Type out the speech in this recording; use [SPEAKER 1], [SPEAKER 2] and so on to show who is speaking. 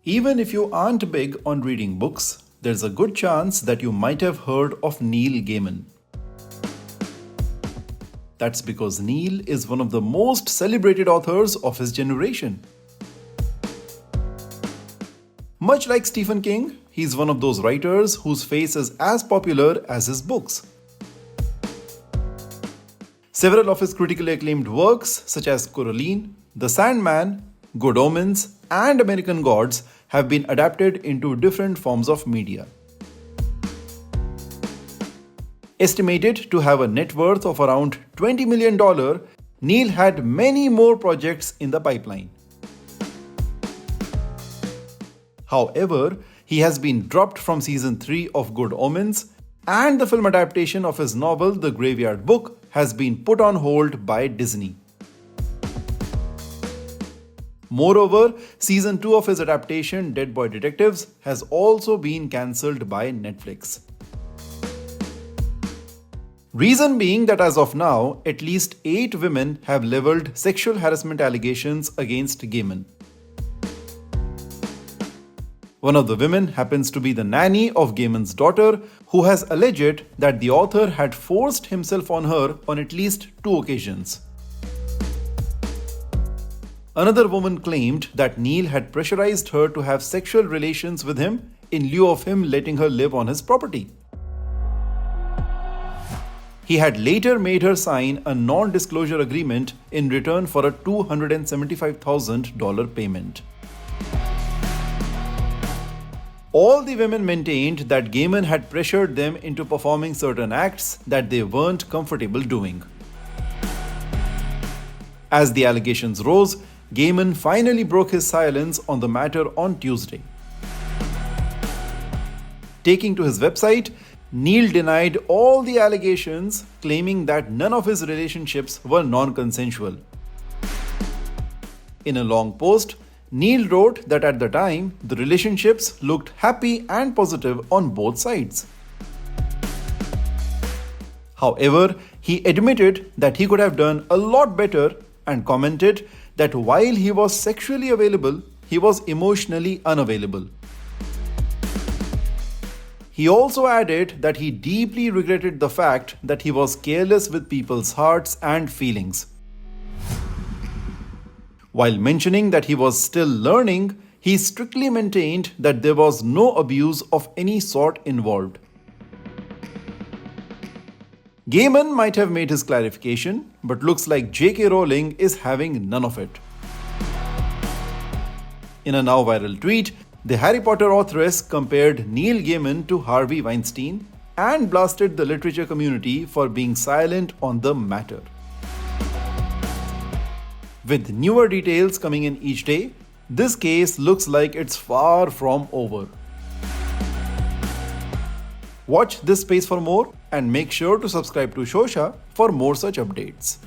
[SPEAKER 1] Even if you aren't big on reading books, there's a good chance that you might have heard of Neil Gaiman. That's because Neil is one of the most celebrated authors of his generation. Much like Stephen King, he's one of those writers whose face is as popular as his books. Several of his critically acclaimed works, such as Coraline, The Sandman, Good Omens, and American Gods, have been adapted into different forms of media. Estimated to have a net worth of around $20 million, Neil had many more projects in the pipeline. However, he has been dropped from season 3 of Good Omens, and the film adaptation of his novel The Graveyard Book has been put on hold by Disney. Moreover, season 2 of his adaptation Dead Boy Detectives has also been cancelled by Netflix. Reason being that as of now, at least 8 women have leveled sexual harassment allegations against Gaiman. One of the women happens to be the nanny of Gaiman's daughter, who has alleged that the author had forced himself on her on at least 2 occasions. Another woman claimed that Neil had pressurized her to have sexual relations with him in lieu of him letting her live on his property. He had later made her sign a non-disclosure agreement in return for a $275,000 payment. All the women maintained that Gaiman had pressured them into performing certain acts that they weren't comfortable doing. As the allegations rose, Gaiman finally broke his silence on the matter on Tuesday. Taking to his website, Neil denied all the allegations, claiming that none of his relationships were non-consensual. In a long post, Neil wrote that at the time, the relationships looked happy and positive on both sides. However, he admitted that he could have done a lot better and commented that while he was sexually available, he was emotionally unavailable. He also added that he deeply regretted the fact that he was careless with people's hearts and feelings. While mentioning that he was still learning, he strictly maintained that there was no abuse of any sort involved. Gaiman might have made his clarification, but looks like J.K. Rowling is having none of it. In a now viral tweet, the Harry Potter authoress compared Neil Gaiman to Harvey Weinstein and blasted the literature community for being silent on the matter. With newer details coming in each day, this case looks like it's far from over. Watch this space for more and make sure to subscribe to Shosha for more such updates.